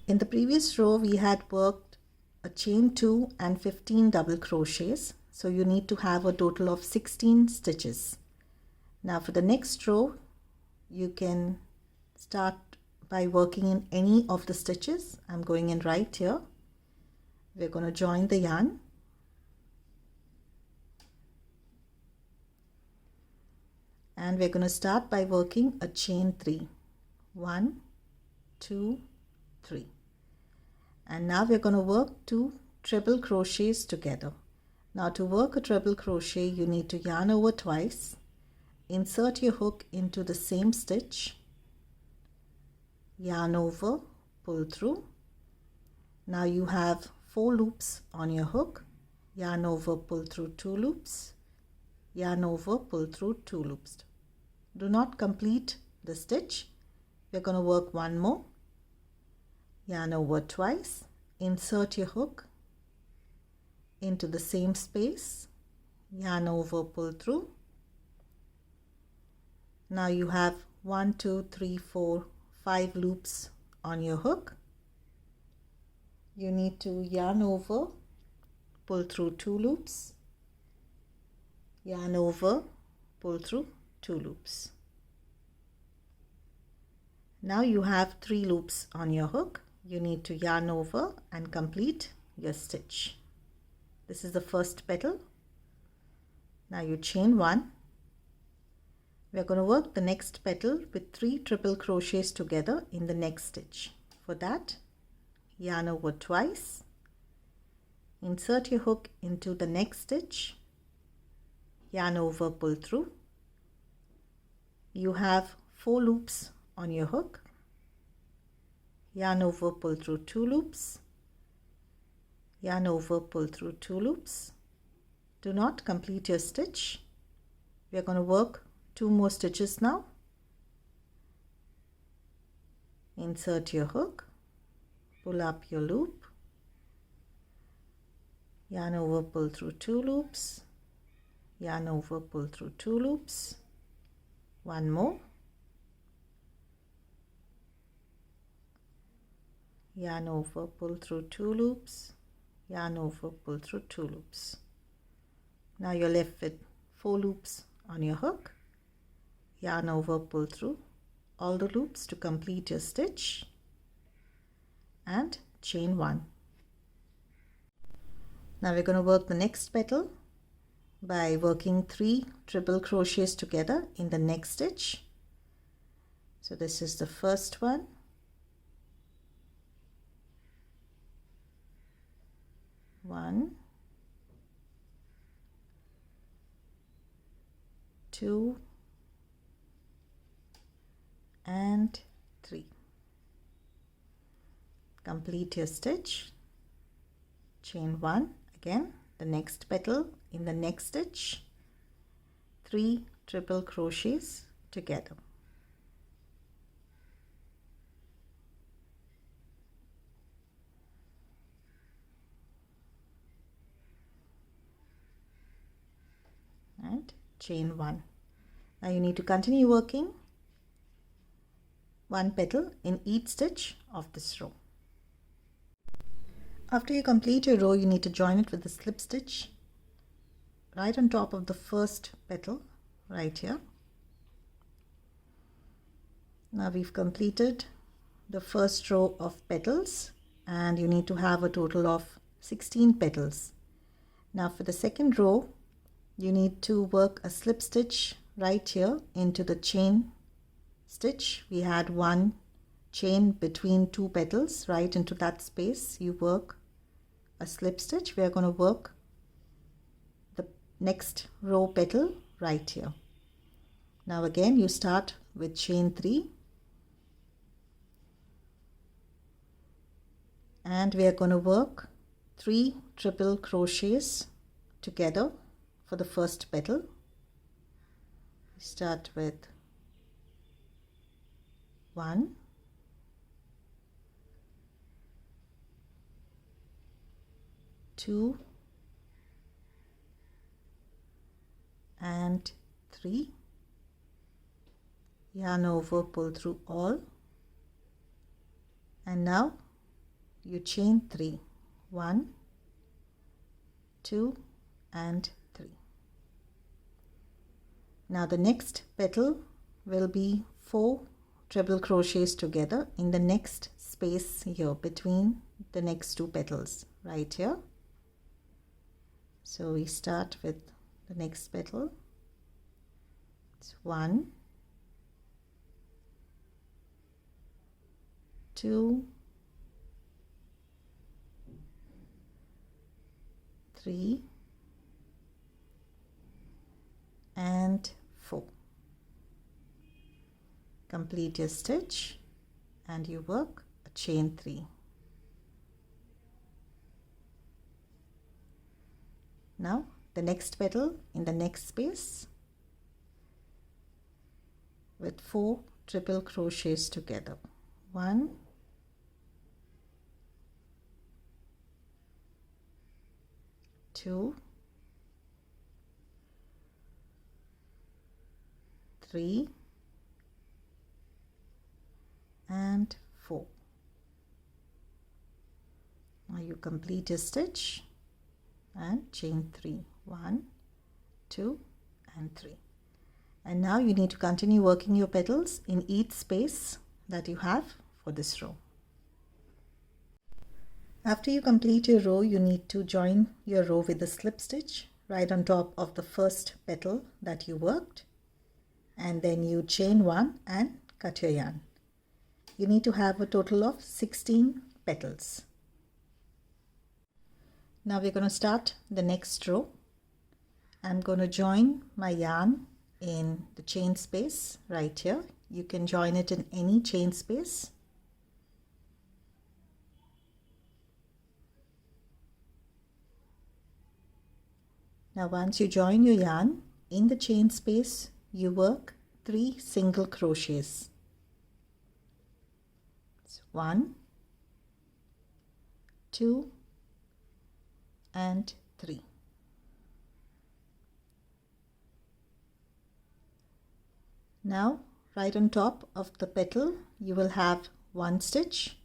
In the previous row we had worked a chain 2 and 15 double crochets, so you need to have a total of 16 stitches. Now for the next row you can start by working in any of the stitches. I'm going in right here. We're going to join the yarn and we're going to start by working a chain 3. 1, 2, 3. And now we're going to work 2 treble crochets together. Now to work a treble crochet you need to yarn over twice, insert your hook into the same stitch, yarn over, pull through. Now you have 4 loops on your hook, yarn over, pull through 2 loops, yarn over, pull through 2 loops. Do not complete the stitch. We're going to work one more, yarn over twice, insert your hook into the same space, yarn over, pull through. Now you have 1, 2, 3, 4, 5 loops on your hook. You need to yarn over, pull through 2 loops, yarn over, pull through 2 loops. Now you have 3 loops on your hook. You need to yarn over and complete your stitch. This is the first petal. Now you chain 1. We are going to work the next petal with 3 triple crochets together in the next stitch. For that, yarn over twice, insert your hook into the next stitch, yarn over, pull through. You have 4 loops on your hook, yarn over, pull through 2 loops, yarn over, pull through 2 loops. Do not complete your stitch. We are going to work 2 more stitches now. Insert your hook, pull up your loop, yarn over, pull through 2 loops, yarn over, pull through 2 loops, one more, yarn over, pull through 2 loops, yarn over, pull through 2 loops. Now you're left with 4 loops on your hook, yarn over, pull through all the loops to complete your stitch and chain 1. Now we're going to work the next petal by working 3 triple crochets together in the next stitch. So this is the first one, one, 2 and 3. Complete your stitch, chain 1, again the next petal in the next stitch, 3 triple crochets together. And chain 1. Now you need to continue working 1 petal in each stitch of this row. After you complete your row, you need to join it with the slip stitch right on top of the first petal right here. Now we've completed the first row of petals and you need to have a total of 16 petals. Now for the second row, you need to work a slip stitch right here into the chain stitch. We had 1 chain between 2 petals. Right into that space you work a slip stitch. We are going to work the next row petal right here. Now again you start with chain 3 and we are going to work 3 triple crochets together for the first petal. We start with 1, 2 and 3. Yarn over, pull through all, and now you chain 3. 1, 2 and 3. Now the next petal will be 4 treble crochets together in the next space here between the next 2 petals right here. So we start with the next petal. It's 1, 2, 3 and 4. Complete your stitch and you work a chain 3. Now the next petal in the next space with 4 triple crochets together. 1, 2, 3 and 4. Now you complete your stitch and chain 3. 1, 2 and 3. And now you need to continue working your petals in each space that you have for this row. After you complete your row, you need to join your row with a slip stitch right on top of the first petal that you worked, and then you chain 1 and cut your yarn. You need to have a total of 16 petals. Now we're going to start the next row. I'm going to join my yarn in the chain space right here. You can join it in any chain space. Now once you join your yarn in the chain space, you work 3 single crochets. It's 1, 2 and 3. Now right on top of the petal you will have 1 stitch.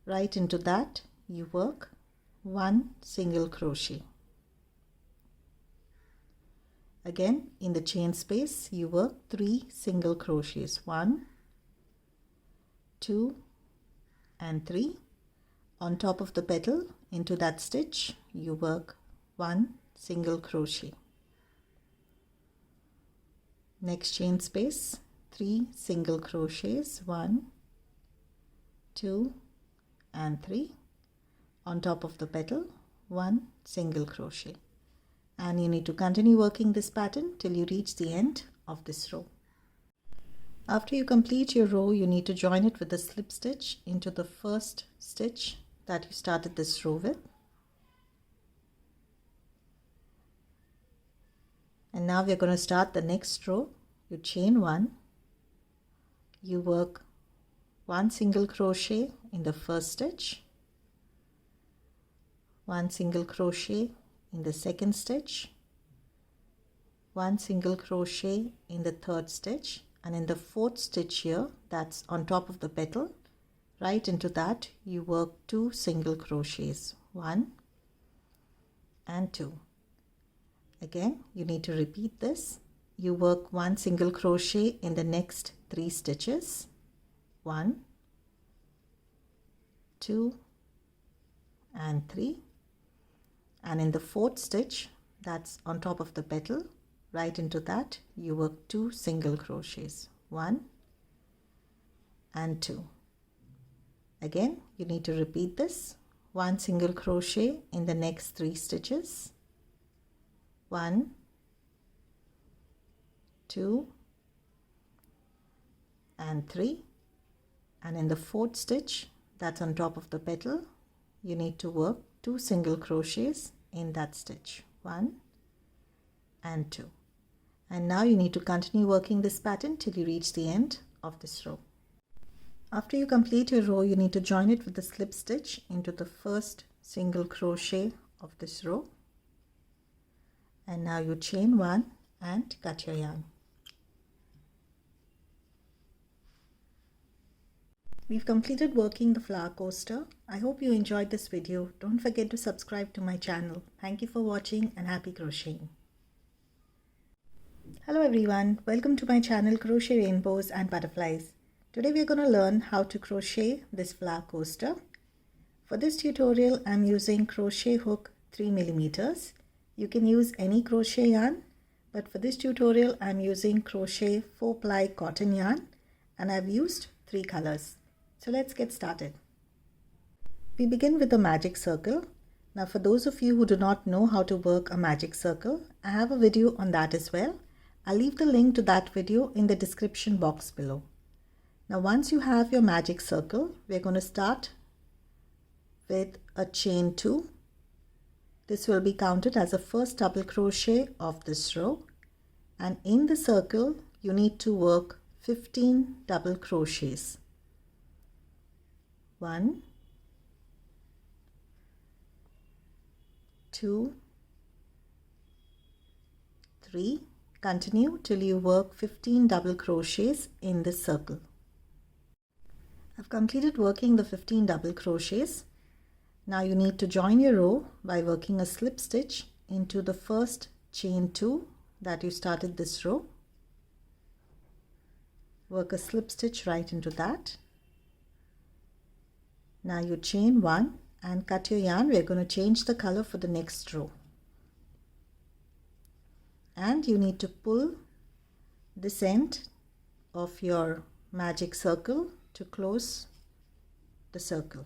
Right into that you work 1 single crochet. Again in the chain space you work 3 single crochets. 1, 2 and 3. On top of the petal into that stitch you work 1 single crochet. Next chain space 3 single crochets. 1, 2 and 3. On top of the petal 1 single crochet, and you need to continue working this pattern till you reach the end of this row. After you complete your row, you need to join it with a slip stitch into the first stitch that you started this row with. And now we're going to start the next row. You chain 1, you work 1 single crochet in the first stitch, 1 single crochet in the second stitch, 1 single crochet in the third stitch, and in the fourth stitch here, that's on top of the petal, right into that you work 2 single crochets. 1 and 2. Again you need to repeat this. You work 1 single crochet in the next 3 stitches. 1, 2 and 3. And in the fourth stitch, that's on top of the petal, right into that you work 2 single crochets. 1 and 2. Again you need to repeat this. 1 single crochet in the next 3 stitches. 1, 2 and 3. And in the fourth stitch, that's on top of the petal, you need to work 2 single crochets in that stitch. 1 and 2. And now you need to continue working this pattern till you reach the end of this row. After you complete your row, you need to join it with the slip stitch into the first single crochet of this row. And now you chain 1 and cut your yarn. We've completed working the flower coaster. I hope you enjoyed this video. Don't forget to subscribe to my channel. Thank you for watching and happy crocheting. Hello everyone, welcome to my channel Crochet Rainbows and Butterflies. Today we are going to learn how to crochet this flower coaster. For this tutorial I'm using crochet hook 3mm. You can use any crochet yarn, but for this tutorial I'm using crochet 4-ply cotton yarn and I've used 3 colors. So let's get started. We begin with the magic circle. Now for those of you who do not know how to work a magic circle, I have a video on that as well. I'll leave the link to that video in the description box below. Now once you have your magic circle, we're going to start with a chain 2. This will be counted as a first double crochet of this row, and in the circle you need to work 15 double crochets. 1, 2, 3. Continue till you work 15 double crochets in this circle. I've completed working the 15 double crochets. Now you need to join your row by working a slip stitch into the first chain 2 that you started this row. Work a slip stitch right into that. Now you chain 1 and cut your yarn. We're going to change the color for the next row. And you need to pull this end of your magic circle to close the circle.